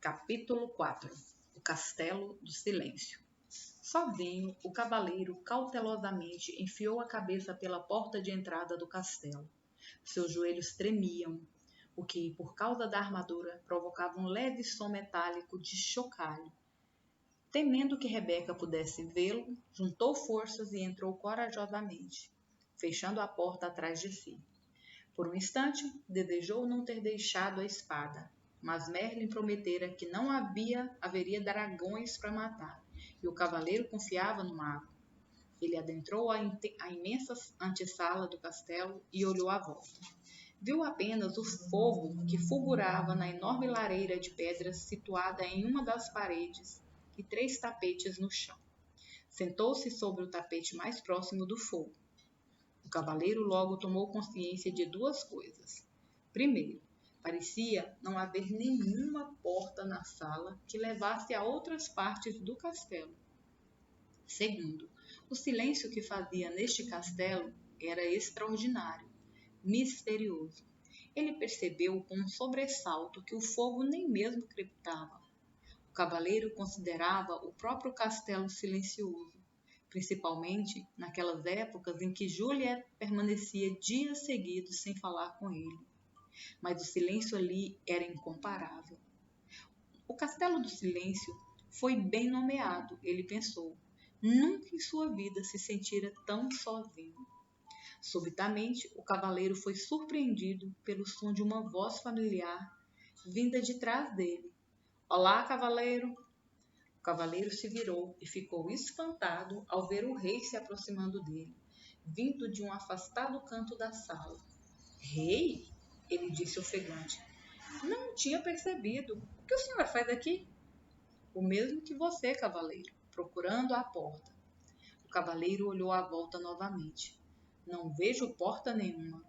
Capítulo 4. O Castelo do Silêncio. Sozinho, o cavaleiro cautelosamente enfiou a cabeça pela porta de entrada do castelo. Seus joelhos tremiam, o que, por causa da armadura, provocava um leve som metálico de chocalho. Temendo que Rebeca pudesse vê-lo, juntou forças e entrou corajosamente, fechando a porta atrás de si. Por um instante, desejou não ter deixado a espada, mas Merlin prometera que não haveria dragões para matar, e o cavaleiro confiava no mago. Ele adentrou a imensa antessala do castelo e olhou à volta. Viu apenas o fogo que fulgurava na enorme lareira de pedras situada em uma das paredes e 3 tapetes no chão. Sentou-se sobre o tapete mais próximo do fogo. O cavaleiro logo tomou consciência de 2 coisas. Primeiro, parecia não haver nenhuma porta na sala que levasse a outras partes do castelo. Segundo, o silêncio que fazia neste castelo era extraordinário, misterioso. Ele percebeu com um sobressalto que o fogo nem mesmo crepitava. O cavaleiro considerava o próprio castelo silencioso, principalmente naquelas épocas em que Juliet permanecia dias seguidos sem falar com ele. Mas o silêncio ali era incomparável. O Castelo do Silêncio foi bem nomeado, ele pensou. Nunca em sua vida se sentira tão sozinho. Subitamente, o cavaleiro foi surpreendido pelo som de uma voz familiar vinda de trás dele. Olá, cavaleiro! O cavaleiro se virou e ficou espantado ao ver o rei se aproximando dele, vindo de um afastado canto da sala. Rei? Ele disse ofegante. Não tinha percebido. O que o senhor faz aqui? O mesmo que você, cavaleiro, procurando a porta. O cavaleiro olhou à volta novamente. Não vejo porta nenhuma.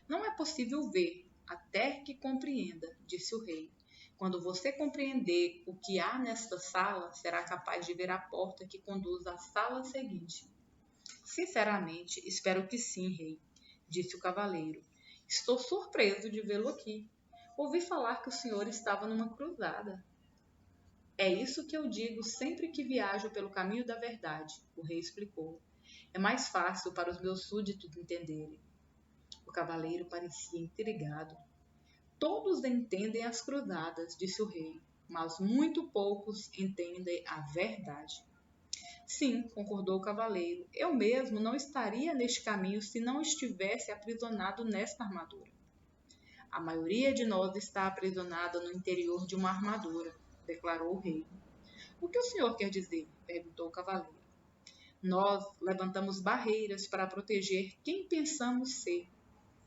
Não é possível ver, até que compreenda, disse o rei. Quando você compreender o que há nesta sala, será capaz de ver a porta que conduz à sala seguinte. Sinceramente, espero que sim, rei, disse o cavaleiro. Estou surpreso de vê-lo aqui. Ouvi falar que o senhor estava numa cruzada. É isso que eu digo sempre que viajo pelo caminho da verdade, o rei explicou. É mais fácil para os meus súditos entenderem. O cavaleiro parecia intrigado. Todos entendem as cruzadas, disse o rei, mas muito poucos entendem a verdade. Sim, concordou o cavaleiro, eu mesmo não estaria neste caminho se não estivesse aprisionado nesta armadura. A maioria de nós está aprisionada no interior de uma armadura, declarou o rei. O que o senhor quer dizer? Perguntou o cavaleiro. Nós levantamos barreiras para proteger quem pensamos ser.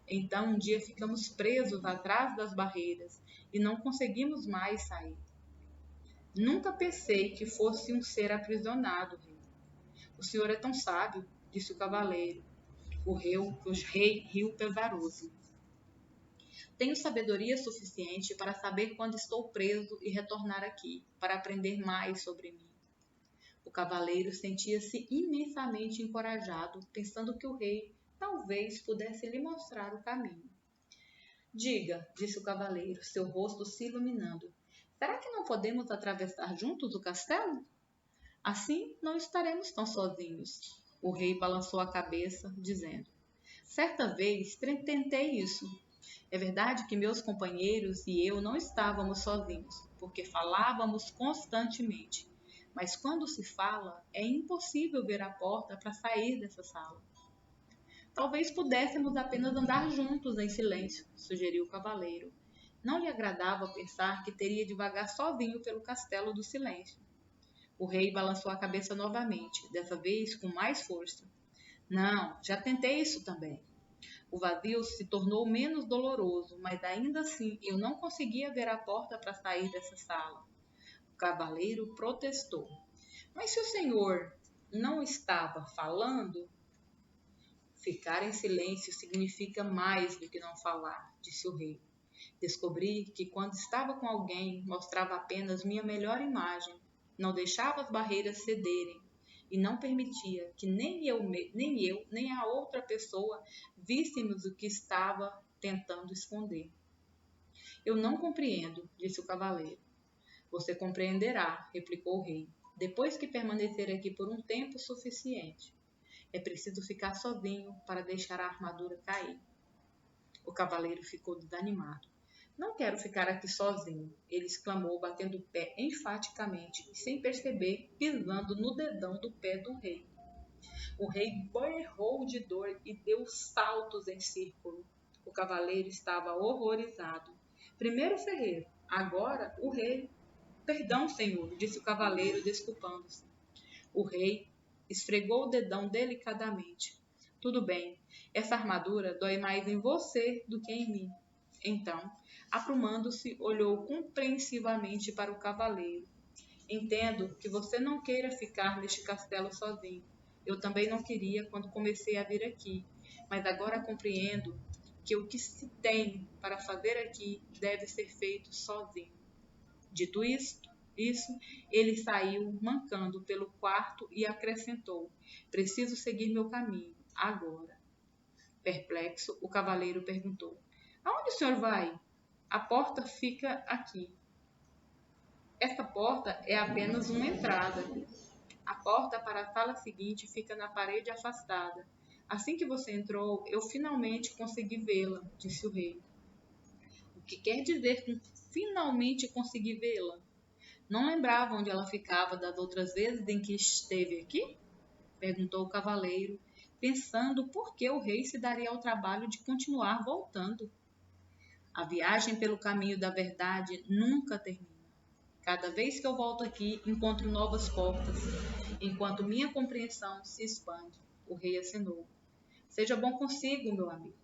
Então, um dia ficamos presos atrás das barreiras e não conseguimos mais sair. Nunca pensei que fosse um ser aprisionado, rei. O senhor é tão sábio, disse o cavaleiro. O rei riu pesaroso. Tenho sabedoria suficiente para saber quando estou preso e retornar aqui, para aprender mais sobre mim. O cavaleiro sentia-se imensamente encorajado, pensando que o rei talvez pudesse lhe mostrar o caminho. Diga, disse o cavaleiro, seu rosto se iluminando. Será que não podemos atravessar juntos o castelo? Assim não estaremos tão sozinhos. O rei balançou a cabeça, dizendo. Certa vez tentei isso. É verdade que meus companheiros e eu não estávamos sozinhos, porque falávamos constantemente. Mas quando se fala, é impossível ver a porta para sair dessa sala. Talvez pudéssemos apenas andar juntos em silêncio, sugeriu o cavaleiro. Não lhe agradava pensar que teria de vagar sozinho pelo castelo do silêncio. O rei balançou a cabeça novamente, dessa vez com mais força. Não, já tentei isso também. O vazio se tornou menos doloroso, mas ainda assim eu não conseguia ver a porta para sair dessa sala. O cavaleiro protestou. Mas se o senhor não estava falando... Ficar em silêncio significa mais do que não falar, disse o rei. Descobri que quando estava com alguém, mostrava apenas minha melhor imagem, não deixava as barreiras cederem e não permitia que nem eu, nem a outra pessoa víssemos o que estava tentando esconder. Eu não compreendo, disse o cavaleiro. Você compreenderá, replicou o rei, depois que permanecer aqui por um tempo suficiente. É preciso ficar sozinho para deixar a armadura cair. O cavaleiro ficou desanimado. Não quero ficar aqui sozinho, ele exclamou, batendo o pé enfaticamente e, sem perceber, pisando no dedão do pé do rei. O rei berrou de dor e deu saltos em círculo. O cavaleiro estava horrorizado. Primeiro o ferreiro, agora o rei. Perdão, senhor, disse o cavaleiro, desculpando-se. O rei esfregou o dedão delicadamente. Tudo bem, essa armadura dói mais em você do que em mim. Então, aprumando-se, olhou compreensivamente para o cavaleiro. Entendo que você não queira ficar neste castelo sozinho. Eu também não queria quando comecei a vir aqui, mas agora compreendo que o que se tem para fazer aqui deve ser feito sozinho. Dito isso, ele saiu mancando pelo quarto e acrescentou: preciso seguir meu caminho, agora. Perplexo, o cavaleiro perguntou: aonde o senhor vai? A porta fica aqui. Esta porta é apenas uma entrada. A porta para a sala seguinte fica na parede afastada. Assim que você entrou, eu finalmente consegui vê-la, disse o rei. O que quer dizer com finalmente consegui vê-la? Não lembrava onde ela ficava das outras vezes em que esteve aqui? Perguntou o cavaleiro, pensando por que o rei se daria ao trabalho de continuar voltando. A viagem pelo caminho da verdade nunca termina. Cada vez que eu volto aqui, encontro novas portas, enquanto minha compreensão se expande. O rei assinou. Seja bom consigo, meu amigo.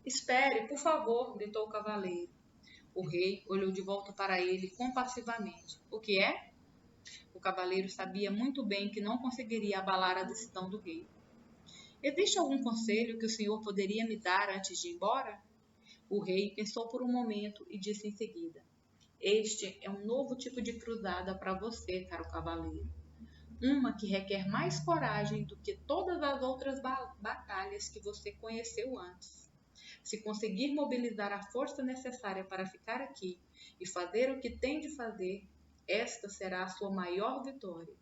Espere, por favor, gritou o cavaleiro. O rei olhou de volta para ele compassivamente. O que é? O cavaleiro sabia muito bem que não conseguiria abalar a decisão do rei. Existe algum conselho que o senhor poderia me dar antes de ir embora? O rei pensou por um momento e disse em seguida: este é um novo tipo de cruzada para você, caro cavaleiro. Uma que requer mais coragem do que todas as outras batalhas que você conheceu antes. Se conseguir mobilizar a força necessária para ficar aqui e fazer o que tem de fazer, esta será a sua maior vitória.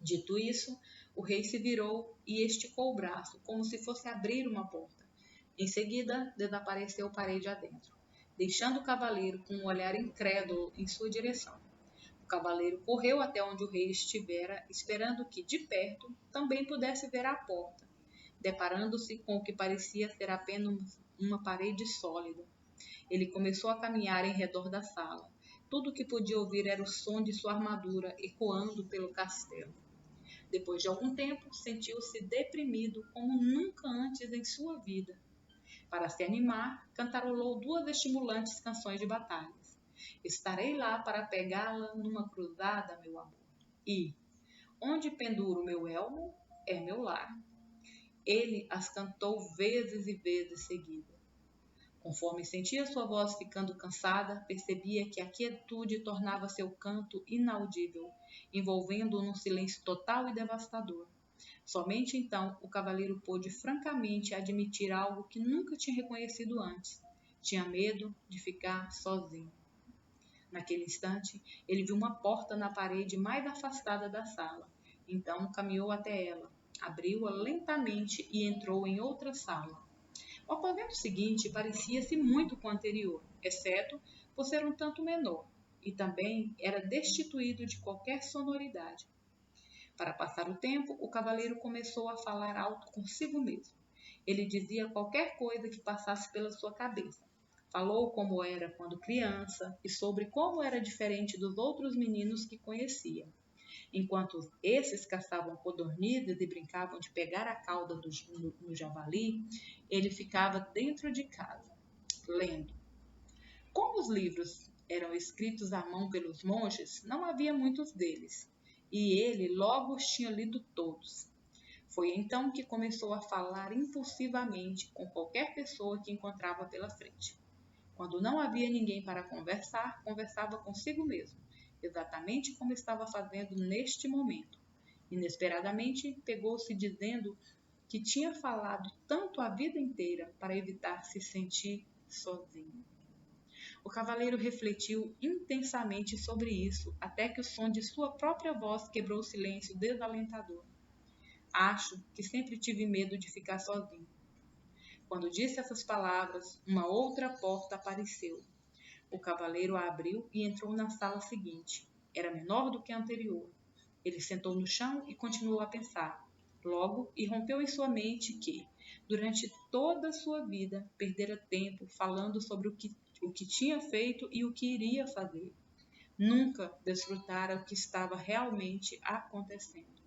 Dito isso, o rei se virou e esticou o braço, como se fosse abrir uma porta. Em seguida, desapareceu parede adentro, deixando o cavaleiro com um olhar incrédulo em sua direção. O cavaleiro correu até onde o rei estivera, esperando que, de perto, também pudesse ver a porta, deparando-se com o que parecia ser apenas uma parede sólida. Ele começou a caminhar em redor da sala. Tudo o que podia ouvir era o som de sua armadura ecoando pelo castelo. Depois de algum tempo, sentiu-se deprimido como nunca antes em sua vida. Para se animar, cantarolou 2 estimulantes canções de batalhas. Estarei lá para pegá-la numa cruzada, meu amor. E, onde penduro meu elmo, é meu lar. Ele as cantou vezes e vezes seguidas. Conforme sentia sua voz ficando cansada, percebia que a quietude tornava seu canto inaudível, envolvendo-o num silêncio total e devastador. Somente então o cavaleiro pôde francamente admitir algo que nunca tinha reconhecido antes. Tinha medo de ficar sozinho. Naquele instante, ele viu uma porta na parede mais afastada da sala. Então caminhou até ela, abriu-a lentamente e entrou em outra sala. O aposento seguinte parecia-se muito com o anterior, exceto por ser um tanto menor, e também era destituído de qualquer sonoridade. Para passar o tempo, o cavaleiro começou a falar alto consigo mesmo. Ele dizia qualquer coisa que passasse pela sua cabeça. Falou como era quando criança e sobre como era diferente dos outros meninos que conhecia. Enquanto esses caçavam codornizes e brincavam de pegar a cauda no javali, ele ficava dentro de casa, lendo. Como os livros eram escritos à mão pelos monges, não havia muitos deles, e ele logo os tinha lido todos. Foi então que começou a falar impulsivamente com qualquer pessoa que encontrava pela frente. Quando não havia ninguém para conversar, conversava consigo mesmo, exatamente como estava fazendo neste momento. Inesperadamente, pegou-se dizendo que tinha falado tanto a vida inteira para evitar se sentir sozinho. O cavaleiro refletiu intensamente sobre isso, até que o som de sua própria voz quebrou o silêncio desalentador. Acho que sempre tive medo de ficar sozinho. Quando disse essas palavras, uma outra porta apareceu. O cavaleiro a abriu e entrou na sala seguinte. Era menor do que a anterior. Ele sentou no chão e continuou a pensar. Logo, irrompeu em sua mente que, durante toda a sua vida, perdera tempo falando sobre o que tinha feito e o que iria fazer. Nunca desfrutara o que estava realmente acontecendo.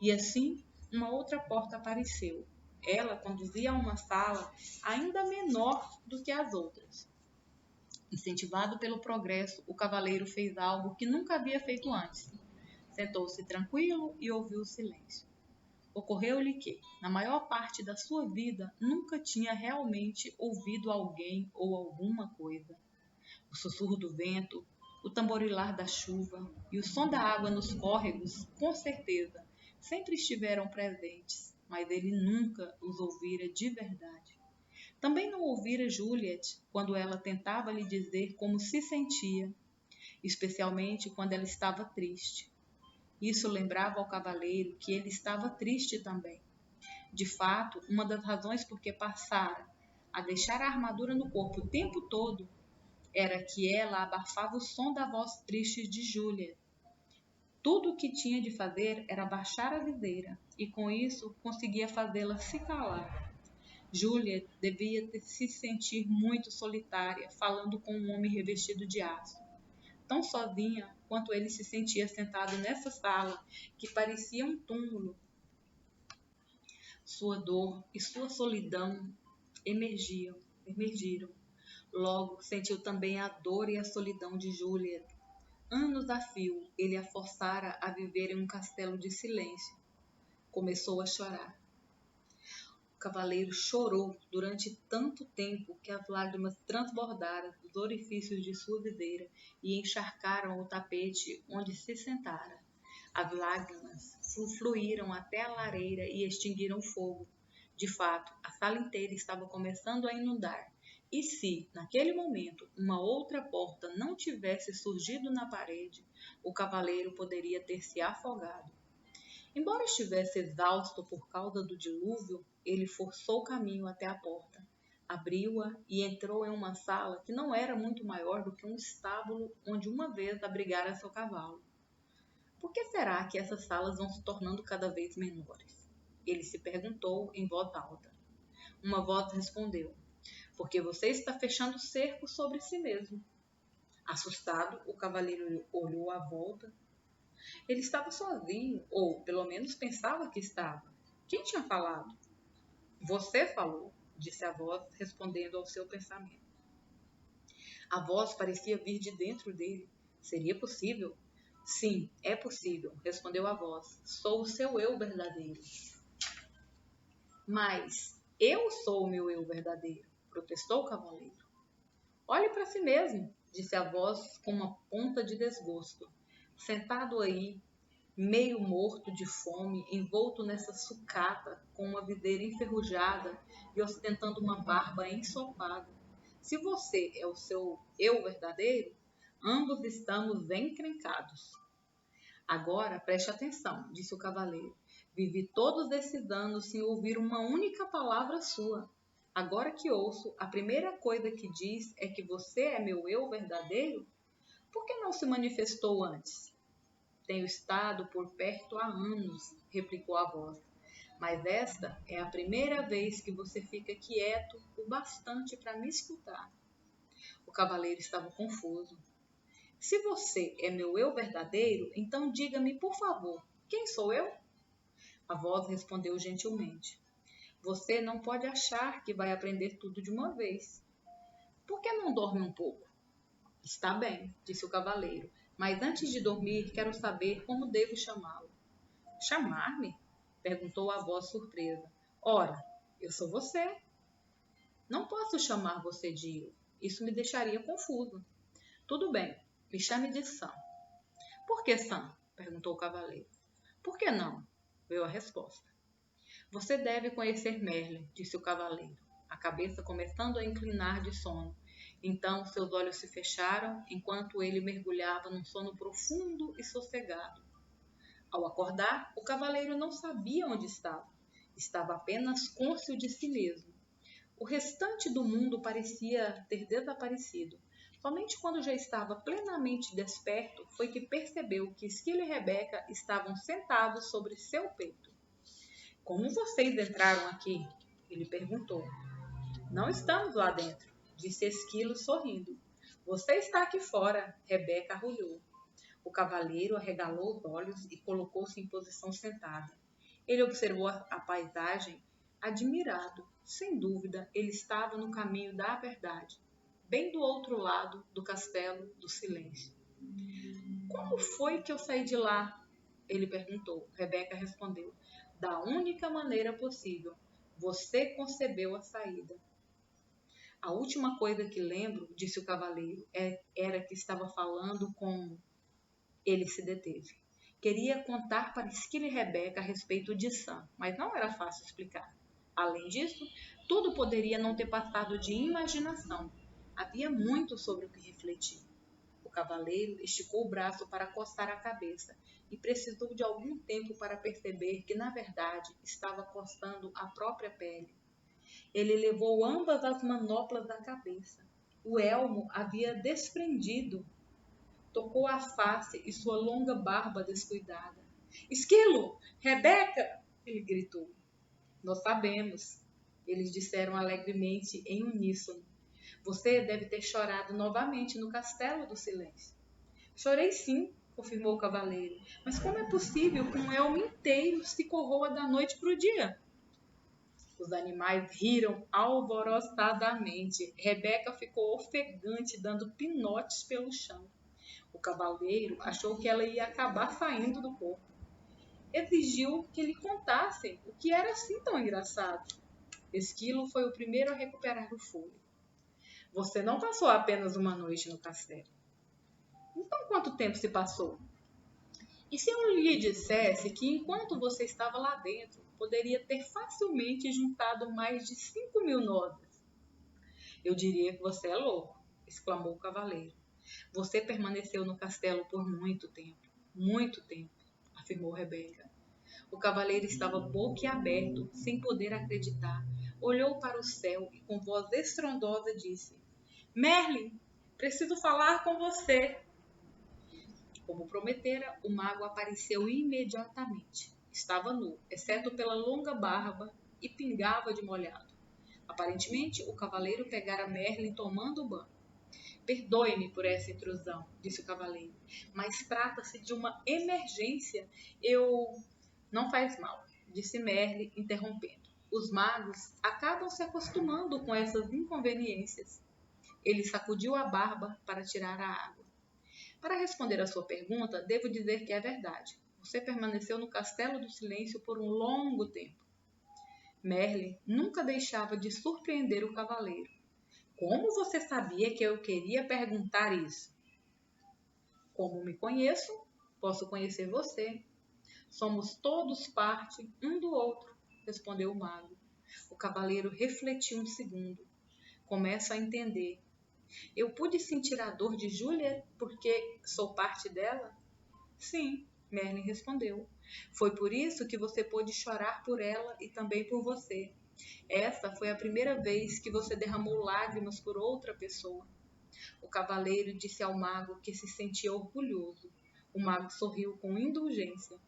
E assim, uma outra porta apareceu. Ela conduzia a uma sala ainda menor do que as outras. Incentivado pelo progresso, o cavaleiro fez algo que nunca havia feito antes. Sentou-se tranquilo e ouviu o silêncio. Ocorreu-lhe que, na maior parte da sua vida, nunca tinha realmente ouvido alguém ou alguma coisa. O sussurro do vento, o tamborilar da chuva e o som da água nos córregos, com certeza, sempre estiveram presentes, mas ele nunca os ouvira de verdade. Também não ouvira Juliet quando ela tentava lhe dizer como se sentia, especialmente quando ela estava triste. Isso lembrava ao cavaleiro que ele estava triste também. De fato, uma das razões por que passara a deixar a armadura no corpo o tempo todo era que ela abafava o som da voz triste de Juliet. Tudo o que tinha de fazer era baixar a viseira, e com isso conseguia fazê-la se calar. Juliet devia se sentir muito solitária, falando com um homem revestido de aço. Tão sozinha quanto ele se sentia sentado nessa sala, que parecia um túmulo. Sua dor e sua solidão emergiram. Logo, sentiu também a dor e a solidão de Juliet. Anos a fio, ele a forçara a viver em um castelo de silêncio. Começou a chorar. O cavaleiro chorou durante tanto tempo que as lágrimas transbordaram dos orifícios de sua viseira e encharcaram o tapete onde se sentara. As lágrimas fluíram até a lareira e extinguiram o fogo. De fato, a sala inteira estava começando a inundar. E se, naquele momento, uma outra porta não tivesse surgido na parede, o cavaleiro poderia ter se afogado. Embora estivesse exausto por causa do dilúvio, ele forçou o caminho até a porta, abriu-a e entrou em uma sala que não era muito maior do que um estábulo onde uma vez abrigara seu cavalo. Por que será que essas salas vão se tornando cada vez menores? Ele se perguntou em voz alta. Uma voz respondeu: porque você está fechando o cerco sobre si mesmo. Assustado, o cavaleiro olhou à volta. Ele estava sozinho, ou pelo menos pensava que estava. Quem tinha falado? Você falou, disse a voz, respondendo ao seu pensamento. A voz parecia vir de dentro dele. Seria possível? Sim, é possível, respondeu a voz. Sou o seu eu verdadeiro. Mas eu sou o meu eu verdadeiro, protestou o cavaleiro. Olhe para si mesmo, disse a voz com uma ponta de desgosto. Sentado aí, meio morto de fome, envolto nessa sucata, com uma viseira enferrujada e ostentando uma barba ensopada. Se você é o seu eu verdadeiro, ambos estamos encrencados. Agora preste atenção, disse o cavaleiro. Vivi todos esses anos sem ouvir uma única palavra sua. Agora que ouço, a primeira coisa que diz é que você é meu eu verdadeiro? Por que não se manifestou antes? Tenho estado por perto há anos, replicou a voz. Mas esta é a primeira vez que você fica quieto o bastante para me escutar. O cavaleiro estava confuso. Se você é meu eu verdadeiro, então diga-me, por favor, quem sou eu? A voz respondeu gentilmente. Você não pode achar que vai aprender tudo de uma vez. Por que não dorme um pouco? Está bem, disse o cavaleiro, mas antes de dormir quero saber como devo chamá-lo. Chamar-me? Perguntou a voz surpresa. Ora, eu sou você. Não posso chamar você de eu. Isso me deixaria confuso. Tudo bem, me chame de Sam. Por que Sam? Perguntou o cavaleiro. Por que não? Veio a resposta. Você deve conhecer Merlin, disse o cavaleiro, a cabeça começando a inclinar de sono. Então seus olhos se fecharam enquanto ele mergulhava num sono profundo e sossegado. Ao acordar, o cavaleiro não sabia onde estava. Estava apenas cônscio de si mesmo. O restante do mundo parecia ter desaparecido. Somente quando já estava plenamente desperto foi que percebeu que Esquilo e Rebeca estavam sentados sobre seu peito. Como vocês entraram aqui? Ele perguntou. Não estamos lá dentro, disse Esquilo sorrindo. Você está aqui fora, Rebeca arrulhou. O cavaleiro arregalou os olhos e colocou-se em posição sentada. Ele observou a paisagem admirado. Sem dúvida, ele estava no caminho da verdade, bem do outro lado do castelo do silêncio. Como foi que eu saí de lá? Ele perguntou. Rebeca respondeu. Da única maneira possível. Você concebeu a saída. A última coisa que lembro, disse o cavaleiro, era que estava falando com... Ele se deteve. Queria contar para Esquilo e Rebeca a respeito de Sam, mas não era fácil explicar. Além disso, tudo poderia não ter passado de imaginação. Havia muito sobre o que refletir. O cavaleiro esticou o braço para coçar a cabeça e precisou de algum tempo para perceber que, na verdade, estava coçando a própria pele. Ele levou ambas as manoplas da cabeça. O elmo havia desprendido. Tocou a face e sua longa barba descuidada. Esquilo! Rebeca! Ele gritou. Nós sabemos, eles disseram alegremente em uníssono. Você deve ter chorado novamente no castelo do silêncio. Chorei sim, confirmou o cavaleiro. Mas como é possível que um elmo inteiro se corroa da noite para o dia? Os animais riram alvoroçadamente. Rebeca ficou ofegante, dando pinotes pelo chão. O cavaleiro achou que ela ia acabar saindo do corpo. Exigiu que lhe contassem o que era assim tão engraçado. Esquilo foi o primeiro a recuperar o fôlego. Você não passou apenas uma noite no castelo. Então quanto tempo se passou? E se eu lhe dissesse que enquanto você estava lá dentro, poderia ter facilmente juntado mais de 5.000 nozes? Eu diria que você é louco, exclamou o cavaleiro. Você permaneceu no castelo por muito tempo, afirmou Rebeca. O cavaleiro estava boquiaberto, sem poder acreditar. Olhou para o céu e com voz estrondosa disse: Merlin, preciso falar com você. Como prometera, o mago apareceu imediatamente. Estava nu, exceto pela longa barba, e pingava de molhado. Aparentemente, o cavaleiro pegara Merlin tomando banho. Perdoe-me por essa intrusão, disse o cavaleiro, mas trata-se de uma emergência. Não faz mal, disse Merlin, interrompendo. Os magos acabam se acostumando com essas inconveniências. Ele sacudiu a barba para tirar a água. Para responder à sua pergunta, devo dizer que é verdade. Você permaneceu no Castelo do Silêncio por um longo tempo. Merlin nunca deixava de surpreender o cavaleiro. Como você sabia que eu queria perguntar isso? Como me conheço, posso conhecer você. Somos todos parte um do outro, respondeu o mago. O cavaleiro refletiu um segundo. Começo a entender. Eu pude sentir a dor de Juliet porque sou parte dela? Sim, Merlin respondeu. Foi por isso que você pôde chorar por ela e também por você. Essa foi a primeira vez que você derramou lágrimas por outra pessoa. O cavaleiro disse ao mago que se sentia orgulhoso. O mago sorriu com indulgência.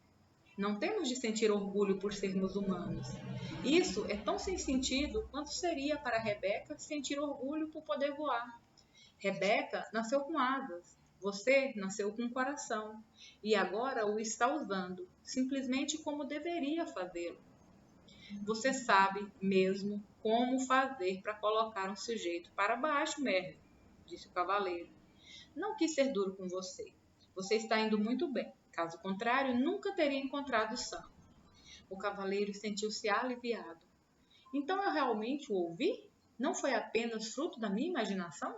Não temos de sentir orgulho por sermos humanos. Isso é tão sem sentido quanto seria para Rebeca sentir orgulho por poder voar. Rebeca nasceu com asas. Você nasceu com um coração. E agora o está usando, simplesmente como deveria fazê-lo. Você sabe mesmo como fazer para colocar um sujeito para baixo, Merlin, disse o cavaleiro. Não quis ser duro com você. Você está indo muito bem. Caso contrário, nunca teria encontrado Sam. O cavaleiro sentiu-se aliviado. Então eu realmente o ouvi? Não foi apenas fruto da minha imaginação?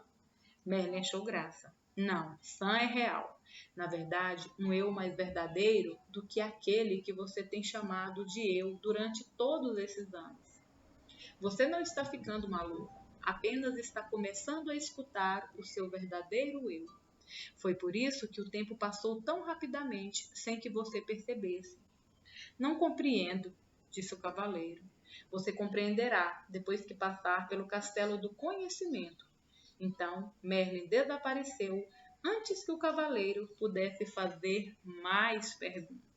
Merlin achou graça. Não, Sam é real. Na verdade, um eu mais verdadeiro do que aquele que você tem chamado de eu durante todos esses anos. Você não está ficando maluco. apenas está começando a escutar o seu verdadeiro eu. Foi por isso que o tempo passou tão rapidamente, sem que você percebesse. Não compreendo, disse o cavaleiro. Você compreenderá depois que passar pelo castelo do conhecimento. Então, Merlin desapareceu antes que o cavaleiro pudesse fazer mais perguntas.